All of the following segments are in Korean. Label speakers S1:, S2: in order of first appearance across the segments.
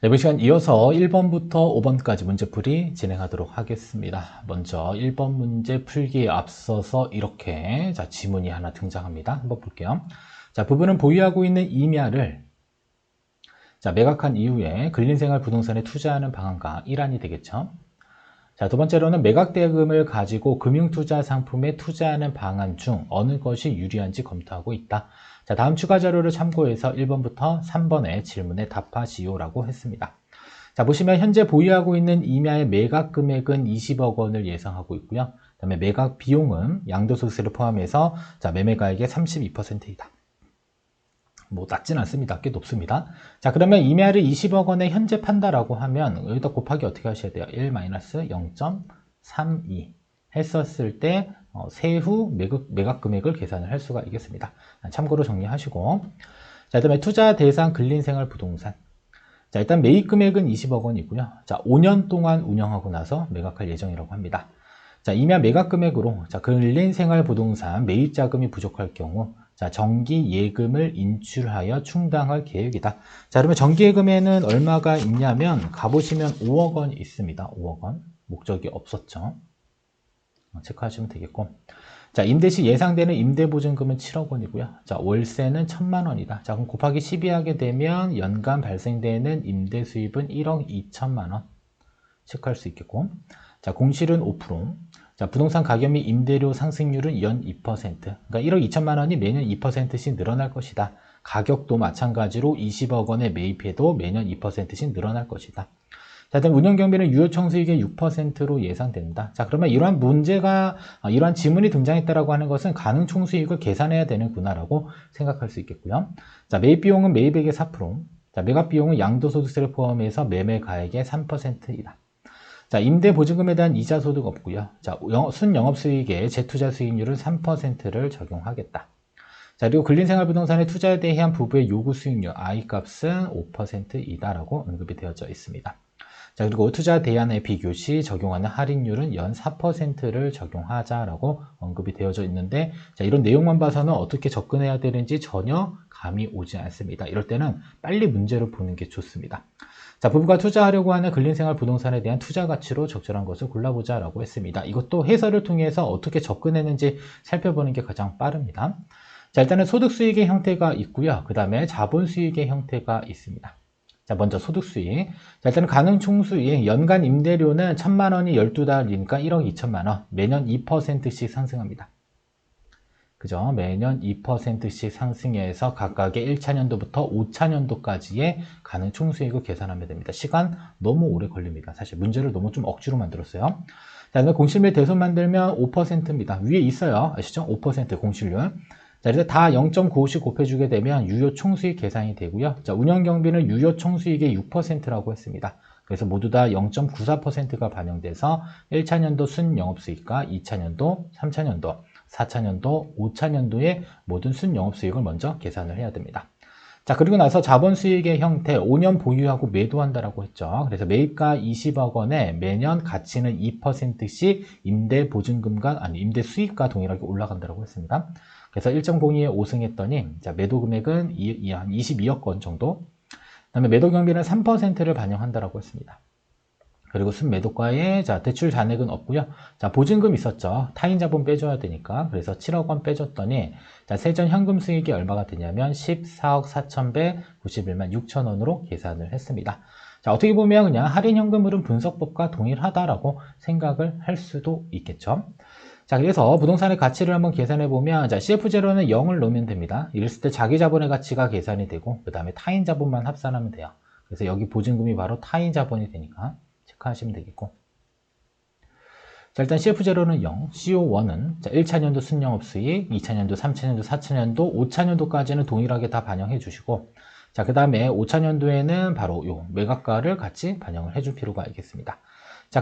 S1: 이번 시간 이어서 1번부터 5번까지 문제풀이 진행하도록 하겠습니다. 먼저 1번 문제 풀기에 앞서서 이렇게 지문이 하나 등장합니다. 한번 볼게요. 부부는 보유하고 있는 임야를 매각한 이후에 근린생활 부동산에 투자하는 방안과 일환이 되겠죠. 두 번째로는 매각대금을 가지고 금융투자 상품에 투자하는 방안 중 어느 것이 유리한지 검토하고 있다. 다음 추가 자료를 참고해서 1번부터 3번의 질문에 답하시오라고 했습니다. 보시면 현재 보유하고 있는 임야의 매각 금액은 20억 원을 예상하고 있고요. 그다음에 매각 비용은 양도소득세를 포함해서 매매가액의 32%이다. 뭐 낮진 않습니다. 꽤 높습니다. 그러면 임야를 20억 원에 현재 판다라고 하면 여기다 곱하기 어떻게 하셔야 돼요? 1-0.32 했었을 때 세후 매각 금액을 계산을 할 수가 있겠습니다. 참고로 정리하시고, 그다음에 투자 대상 근린생활 부동산. 일단 매입 금액은 20억 원이고요. 5년 동안 운영하고 나서 매각할 예정이라고 합니다. 임야 매각 금액으로 근린생활 부동산 매입 자금이 부족할 경우 정기 예금을 인출하여 충당할 계획이다. 그러면 정기 예금에는 얼마가 있냐면 가보시면 5억 원 있습니다. 5억 원. 목적이 없었죠. 체크하시면 되겠고. 임대 시 예상되는 임대보증금은 7억 원이고요. 월세는 1,000만 원이다. 그럼 곱하기 12 하게 되면 연간 발생되는 임대 수입은 1억 2천만 원. 체크할 수 있겠고. 공실은 5%. 부동산 가격 및 임대료 상승률은 연 2%. 그러니까 1억 2천만 원이 매년 2%씩 늘어날 것이다. 가격도 마찬가지로 20억 원에 매입해도 매년 2%씩 늘어날 것이다. 그다음 운영 경비는 유효 총수익의 6%로 예상된다. 그러면 이러한 문제가, 이러한 지문이 등장했다라고 하는 것은 가능 총수익을 계산해야 되는구나라고 생각할 수 있겠고요. 매입 비용은 매입액의 4%. 매각 비용은 양도소득세를 포함해서 매매가액의 3%이다. 임대 보증금에 대한 이자 소득 없고요. 순영업수익의 재투자 수익률은 3%를 적용하겠다. 그리고 근린생활부동산의 투자에 대한 부부의 요구 수익률, I값은 5%이다라고 언급이 되어져 있습니다. 그리고 투자 대안에 비교시 적용하는 할인율은 연 4%를 적용하자라고 언급이 되어져 있는데, 이런 내용만 봐서는 어떻게 접근해야 되는지 전혀 감이 오지 않습니다. 이럴 때는 빨리 문제를 보는 게 좋습니다. 부부가 투자하려고 하는 근린생활 부동산에 대한 투자 가치로 적절한 것을 골라보자라고 했습니다. 이것도 해설을 통해서 어떻게 접근했는지 살펴보는 게 가장 빠릅니다. 일단은 소득수익의 형태가 있고요. 그 다음에 자본수익의 형태가 있습니다. 먼저 소득수익. 일단은 가능 총수익, 연간 임대료는 1,000만 원이 12달이니까 1억 2천만 원. 매년 2%씩 상승합니다. 그죠? 매년 2%씩 상승해서 각각의 1차년도부터 5차년도까지의 가능 총수익을 계산하면 됩니다. 시간 너무 오래 걸립니다. 사실 문제를 너무 좀 억지로 만들었어요. 그다음에 공실률 대손 만들면 5%입니다. 위에 있어요. 아시죠? 5% 공실률. 그래서 다 0.95씩 곱해주게 되면 유효 총수익 계산이 되고요. 운영 경비는 유효 총수익의 6%라고 했습니다. 그래서 모두 다 0.94%가 반영돼서 1차년도 순영업수익과 2차년도, 3차년도, 4차년도, 5차년도의 모든 순영업수익을 먼저 계산을 해야 됩니다. 그리고 나서 자본수익의 형태, 5년 보유하고 매도한다라고 했죠. 그래서 매입가 20억 원에 매년 가치는 2%씩 임대 수익과 동일하게 올라간다라고 했습니다. 그래서 1.02에 5승했더니, 매도 금액은 한 22억 원 정도. 그다음에 매도 경비는 3%를 반영한다라고 했습니다. 그리고 순매도가에 대출 잔액은 없고요. 보증금 있었죠. 타인 자본 빼줘야 되니까. 그래서 7억 원 빼줬더니 세전 현금 수익이 얼마가 되냐면 14억 4,191만 6천 원으로 계산을 했습니다. 어떻게 보면 그냥 할인 현금흐름 분석법과 동일하다라고 생각을 할 수도 있겠죠. 그래서 부동산의 가치를 한번 계산해 보면 CF0는 0을 넣으면 됩니다. 이랬을 때 자기 자본의 가치가 계산이 되고 그 다음에 타인 자본만 합산하면 돼요. 그래서 여기 보증금이 바로 타인 자본이 되니까 체크하시면 되겠고. 일단 CF0는 0, CO1은 1차년도 순영업수익, 2차년도, 3차년도, 4차년도, 5차년도까지는 동일하게 다 반영해 주시고, 그 다음에 5차년도에는 바로 요 매각가를 같이 반영을 해줄 필요가 있겠습니다.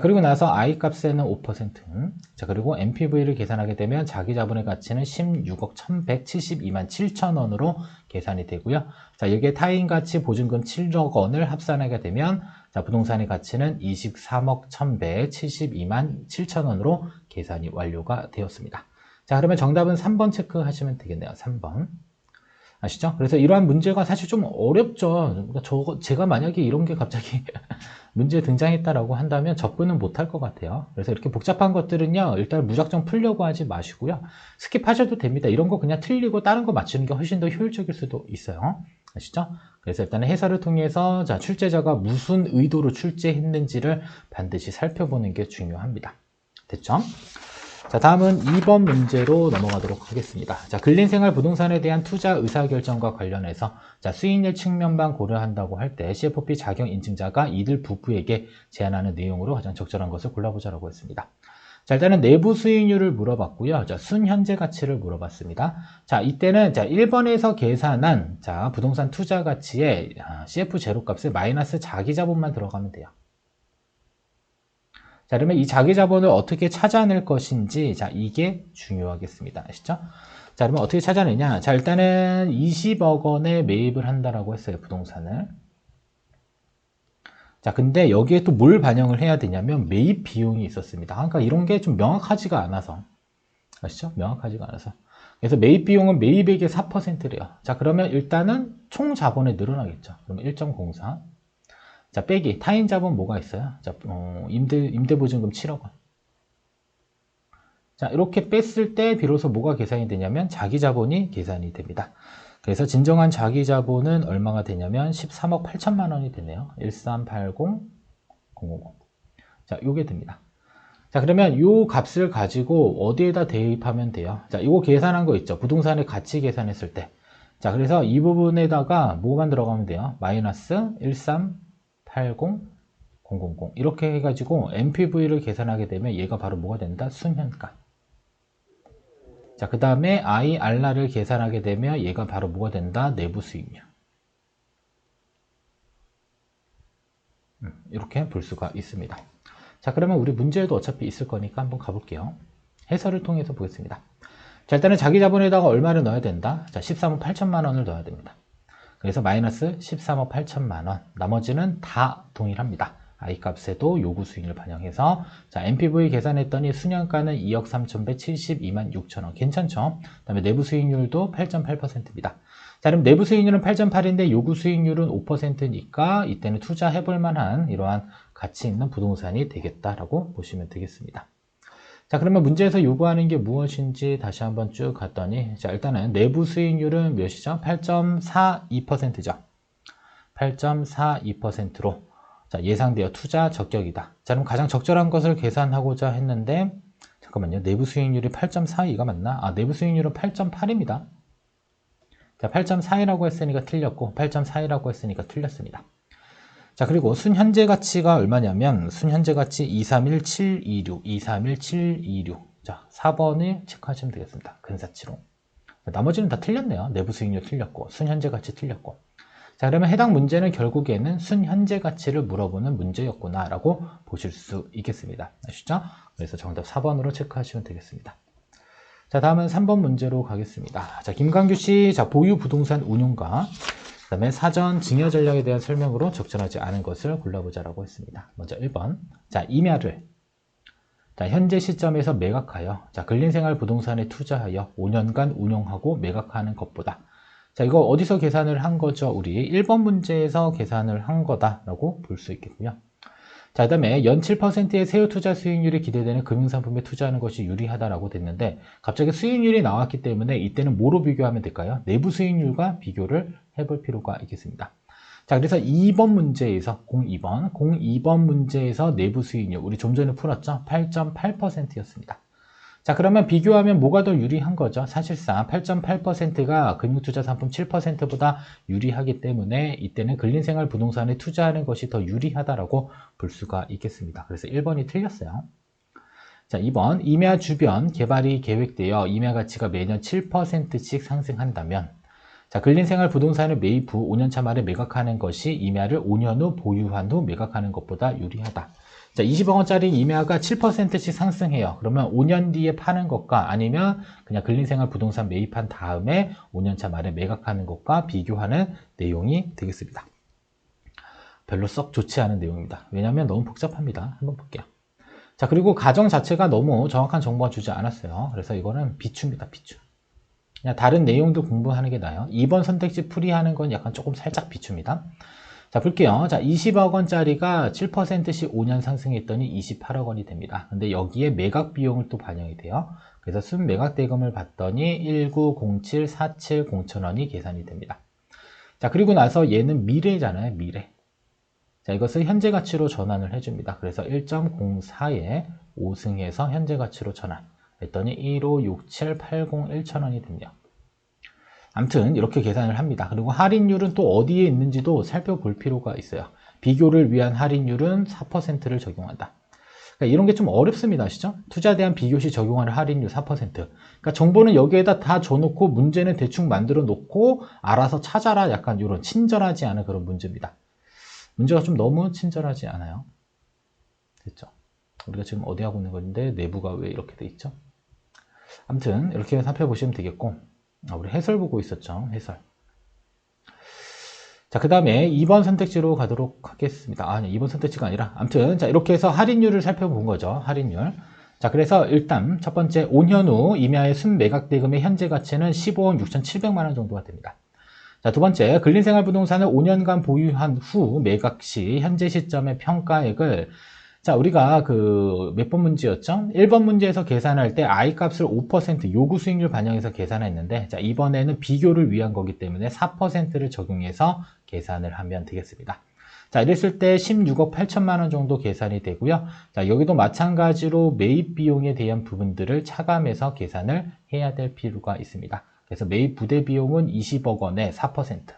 S1: 그리고 나서 I값에는 5%, 그리고 NPV를 계산하게 되면 자기 자본의 가치는 16억 1,172만 7천 원으로 계산이 되고요. 여기에 타인 가치 보증금 7억 원을 합산하게 되면 부동산의 가치는 23억 1,172만 7천 원으로 계산이 완료가 되었습니다. 그러면 정답은 3번 체크하시면 되겠네요. 3번. 아시죠? 그래서 이러한 문제가 사실 좀 어렵죠. 그러니까 제가 만약에 이런 게 갑자기 문제에 등장했다라고 한다면 접근은 못할 것 같아요. 그래서 이렇게 복잡한 것들은요, 일단 무작정 풀려고 하지 마시고요. 스킵하셔도 됩니다. 이런 거 그냥 틀리고 다른 거 맞추는 게 훨씬 더 효율적일 수도 있어요. 아시죠? 그래서 일단은 해설을 통해서 자, 출제자가 무슨 의도로 출제했는지를 반드시 살펴보는 게 중요합니다. 됐죠? 자, 다음은 2번 문제로 넘어가도록 하겠습니다. 자, 근린생활 부동산에 대한 투자 의사결정과 관련해서 자, 수익률 측면만 고려한다고 할 때 CFP 자격 인증자가 이들 부부에게 제안하는 내용으로 가장 적절한 것을 골라보자라고 했습니다. 자, 일단은 내부 수익률을 물어봤고요. 자, 순현재 가치를 물어봤습니다. 자, 이때는 자, 1번에서 계산한 자, 부동산 투자 가치에 CF 제로값에 마이너스 자기 자본만 들어가면 돼요. 자, 그러면 이 자기 자본을 어떻게 찾아낼 것인지, 자, 이게 중요하겠습니다. 아시죠? 자, 그러면 어떻게 찾아내냐? 자, 일단은 20억 원에 매입을 한다라고 했어요, 부동산을. 자, 근데 여기에 또 뭘 반영을 해야 되냐면 매입 비용이 있었습니다. 그러니까 이런 게 좀 명확하지가 않아서. 아시죠? 명확하지가 않아서. 그래서 매입 비용은 매입액의 4%래요. 자, 그러면 일단은 총 자본에 늘어나겠죠. 그러면 1.04. 자, 빼기. 타인 자본 뭐가 있어요? 자, 임대보증금 7억 원. 자, 이렇게 뺐을 때 비로소 뭐가 계산이 되냐면 자기 자본이 계산이 됩니다. 그래서 진정한 자기 자본은 얼마가 되냐면 13억 8천만 원이 되네요. 1380050. 자, 요게 됩니다. 자, 그러면 요 값을 가지고 어디에다 대입하면 돼요? 자, 이거 계산한 거 있죠? 부동산의 가치 계산했을 때. 자, 그래서 이 부분에다가 뭐만 들어가면 돼요? 마이너스 1380000 이렇게 해가지고 NPV를 계산하게 되면 얘가 바로 뭐가 된다? 순현가. 자, 그 다음에 IRR을 계산하게 되면 얘가 바로 뭐가 된다? 내부 수익률. 이렇게 볼 수가 있습니다. 자, 그러면 우리 문제에도 어차피 있을 거니까 한번 가볼게요. 해설을 통해서 보겠습니다. 자, 일단은 자기 자본에다가 얼마를 넣어야 된다? 자, 13억 8천만 원을 넣어야 됩니다. 그래서 마이너스 13억 8천만 원. 나머지는 다 동일합니다. I 값에도 요구 수익률 반영해서 자, NPV 계산했더니 수년가는 2억 3,172만 6천 원. 괜찮죠? 그 다음에 내부 수익률도 8.8%입니다. 자, 그럼 내부 수익률은 8.8인데 요구 수익률은 5%니까 이때는 투자해볼 만한 이러한 가치 있는 부동산이 되겠다라고 보시면 되겠습니다. 자, 그러면 문제에서 요구하는 게 무엇인지 다시 한번 쭉 갔더니 자, 일단은 내부 수익률은 몇이죠? 8.42%죠. 8.42%로 자, 예상되어 투자 적격이다. 자, 그럼 가장 적절한 것을 계산하고자 했는데 잠깐만요. 내부 수익률이 8.42가 맞나? 아, 내부 수익률은 8.8입니다. 자, 8.42라고 했으니까 틀렸고 8.42라고 했으니까 틀렸습니다. 자, 그리고 순현재 가치가 얼마냐면 순현재 가치 231726 231726 자, 4번을 체크하시면 되겠습니다. 근사치로. 나머지는 다 틀렸네요. 내부 수익률 틀렸고 순현재 가치 틀렸고. 자, 그러면 해당 문제는 결국에는 순현재 가치를 물어보는 문제였구나 라고 보실 수 있겠습니다. 아시죠? 그래서 정답 4번으로 체크하시면 되겠습니다. 자, 다음은 3번 문제로 가겠습니다. 자, 김광규 씨, 자, 보유 부동산 운용과 그 다음에 사전 증여 전략에 대한 설명으로 적절하지 않은 것을 골라보자라고 했습니다. 먼저 1번. 자, 임야를 자, 현재 시점에서 매각하여 자, 근린생활 부동산에 투자하여 5년간 운용하고 매각하는 것보다 자, 이거 어디서 계산을 한 거죠? 우리 1번 문제에서 계산을 한 거다라고 볼 수 있겠고요. 자, 그 다음에 연 7%의 세후 투자 수익률이 기대되는 금융상품에 투자하는 것이 유리하다라고 됐는데 갑자기 수익률이 나왔기 때문에 이때는 뭐로 비교하면 될까요? 내부 수익률과 비교를 해볼 필요가 있겠습니다. 자, 그래서 2번 문제에서 02번 문제에서 내부 수익률 우리 좀 전에 풀었죠? 8.8%였습니다. 자, 그러면 비교하면 뭐가 더 유리한 거죠? 사실상 8.8%가 금융투자상품 7%보다 유리하기 때문에 이때는 근린생활 부동산에 투자하는 것이 더 유리하다라고 볼 수가 있겠습니다. 그래서 1번이 틀렸어요. 자, 2번 임야 주변 개발이 계획되어 임야 가치가 매년 7%씩 상승한다면 자, 근린생활 부동산을 매입 후 5년차 말에 매각하는 것이 임야를 5년 후 보유한 후 매각하는 것보다 유리하다. 자, 20억 원짜리 임야가 7%씩 상승해요. 그러면 5년 뒤에 파는 것과 아니면 그냥 근린생활 부동산 매입한 다음에 5년차 말에 매각하는 것과 비교하는 내용이 되겠습니다. 별로 썩 좋지 않은 내용입니다. 왜냐하면 너무 복잡합니다. 한번 볼게요. 자, 그리고 가정 자체가 너무 정확한 정보가 주지 않았어요. 그래서 이거는 비추입니다. 비추. 그냥 다른 내용도 공부하는 게 나아요. 2번 선택지 풀이하는 건 약간 조금 살짝 비춥니다. 자, 볼게요. 자, 20억 원짜리가 7%씩 5년 상승했더니 28억 원이 됩니다. 근데 여기에 매각 비용을 또 반영이 돼요. 그래서 순 매각 대금을 봤더니 1907470,000원이 계산이 됩니다. 자, 그리고 나서 얘는 미래잖아요. 미래. 자, 이것을 현재 가치로 전환을 해줍니다. 그래서 1.04에 5승해서 현재 가치로 전환 했더니 1567801,000원이 됩니다. 아무튼 이렇게 계산을 합니다. 그리고 할인율은 또 어디에 있는지도 살펴볼 필요가 있어요. 비교를 위한 할인율은 4%를 적용한다. 그러니까 이런 게 좀 어렵습니다. 아시죠? 투자에 대한 비교 시 적용하는 할인율 4%. 그러니까 정보는 여기에다 다 줘놓고 문제는 대충 만들어 놓고 알아서 찾아라, 약간 이런 친절하지 않은 그런 문제입니다. 문제가 좀 너무 친절하지 않아요? 됐죠? 우리가 지금 어디 하고 있는 건데 내부가 왜 이렇게 돼 있죠? 아무튼 이렇게 살펴보시면 되겠고, 우리 해설 보고 있었죠. 해설. 자, 그 다음에 2번 선택지로 가도록 하겠습니다. 아니, 2번 선택지가 아니라 아무튼 자, 이렇게 해서 할인율을 살펴본 거죠. 할인율. 자, 그래서 일단 첫 번째 5년 후 임야의 순매각 대금의 현재 가치는 15억 6,700만 원 정도가 됩니다. 자, 두 번째, 근린생활부동산을 5년간 보유한 후 매각 시 현재 시점의 평가액을, 자, 우리가 몇 번 문제였죠? 1번 문제에서 계산할 때 I값을 5% 요구 수익률 반영해서 계산했는데, 자, 이번에는 비교를 위한 거기 때문에 4%를 적용해서 계산을 하면 되겠습니다. 자, 이랬을 때 16억 8천만 원 정도 계산이 되고요. 자, 여기도 마찬가지로 매입 비용에 대한 부분들을 차감해서 계산을 해야 될 필요가 있습니다. 그래서 매입 부대 비용은 20억 원에 4%.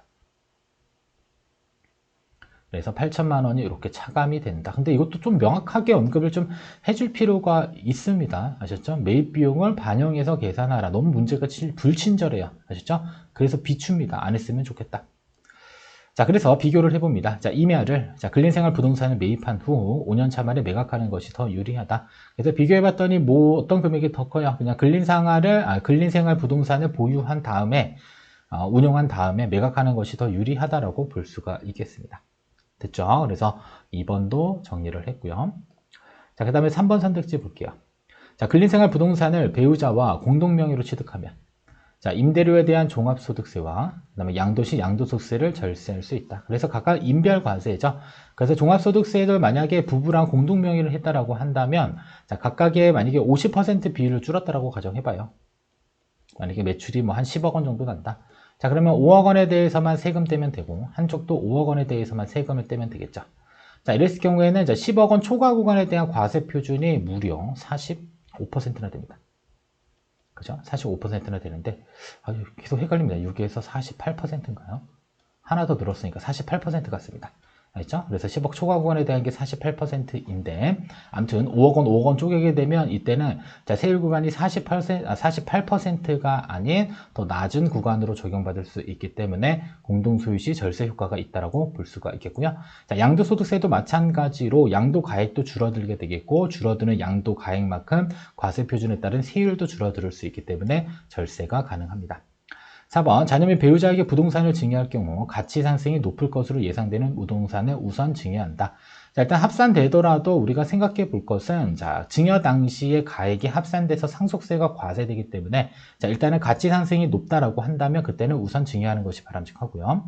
S1: 그래서 8천만 원이 이렇게 차감이 된다. 근데 이것도 좀 명확하게 언급을 좀 해줄 필요가 있습니다. 아셨죠? 매입 비용을 반영해서 계산하라. 너무 문제가 불친절해요. 아셨죠? 그래서 비춥니다. 안 했으면 좋겠다. 자, 그래서 비교를 해봅니다. 자, 임야를, 자, 근린생활 부동산을 매입한 후 5년차 만에 매각하는 것이 더 유리하다. 그래서 비교해봤더니 어떤 금액이 더 커요? 그냥 근린생활 부동산을 보유한 다음에, 운용한 다음에 매각하는 것이 더 유리하다라고 볼 수가 있겠습니다. 됐죠? 그래서 2번도 정리를 했고요. 자, 그 다음에 3번 선택지 볼게요. 자, 근린생활 부동산을 배우자와 공동명의로 취득하면, 자, 임대료에 대한 종합소득세와 그다음에 양도시 양도소득세를 절세할 수 있다. 그래서 각각 인별과세죠. 그래서 종합소득세를 만약에 부부랑 공동명의를 했다라고 한다면, 자, 각각의 만약에 50% 비율을 줄였다라고 가정해봐요. 만약에 매출이 뭐 한 10억 원 정도 난다. 자, 그러면 5억 원에 대해서만 세금 떼면 되고, 한쪽도 5억 원에 대해서만 세금을 떼면 되겠죠. 자, 이랬을 경우에는 10억 원 초과 구간에 대한 과세 표준이 무려 45%나 됩니다. 그죠? 45%나 되는데, 계속 헷갈립니다. 6에서 48%인가요? 하나 더 늘었으니까 48% 같습니다. 알죠? 그래서 10억 초과 구간에 대한 게 48%인데, 아무튼 5억 원 쪼개게 되면 이때는 자, 세율 구간이 48%가 아닌 더 낮은 구간으로 적용받을 수 있기 때문에 공동소유 시 절세 효과가 있다라고 볼 수가 있겠고요. 자, 양도소득세도 마찬가지로 양도가액도 줄어들게 되겠고, 줄어드는 양도가액만큼 과세 표준에 따른 세율도 줄어들 수 있기 때문에 절세가 가능합니다. 4번, 자녀 및 배우자에게 부동산을 증여할 경우 가치 상승이 높을 것으로 예상되는 부동산을 우선 증여한다. 자, 일단 합산되더라도 우리가 생각해 볼 것은, 자, 증여 당시에 가액이 합산돼서 상속세가 과세되기 때문에, 자, 일단은 가치 상승이 높다라고 한다면 그때는 우선 증여하는 것이 바람직하고요.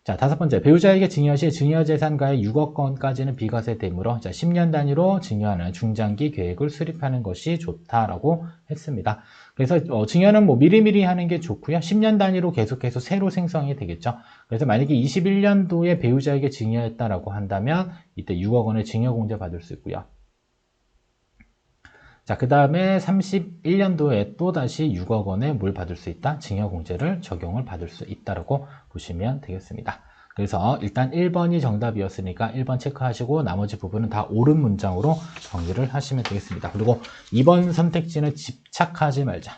S1: 자, 5번째, 배우자에게 증여 시 증여재산가액 6억 원까지는 비과세되므로, 자, 10년 단위로 증여하는 중장기 계획을 수립하는 것이 좋다라고 했습니다. 그래서 증여는 뭐 미리미리 하는 게 좋고요. 10년 단위로 계속해서 새로 생성이 되겠죠. 그래서 만약에 21년도에 배우자에게 증여했다라고 한다면 이때 6억 원의 증여공제 받을 수 있고요. 자, 그 다음에 31년도에 또다시 6억 원의 뭘 받을 수 있다? 증여공제를 적용을 받을 수 있다라고 보시면 되겠습니다. 그래서 일단 1번이 정답이었으니까 1번 체크하시고 나머지 부분은 다 옳은 문장으로 정리를 하시면 되겠습니다. 그리고 2번 선택지는 집착하지 말자.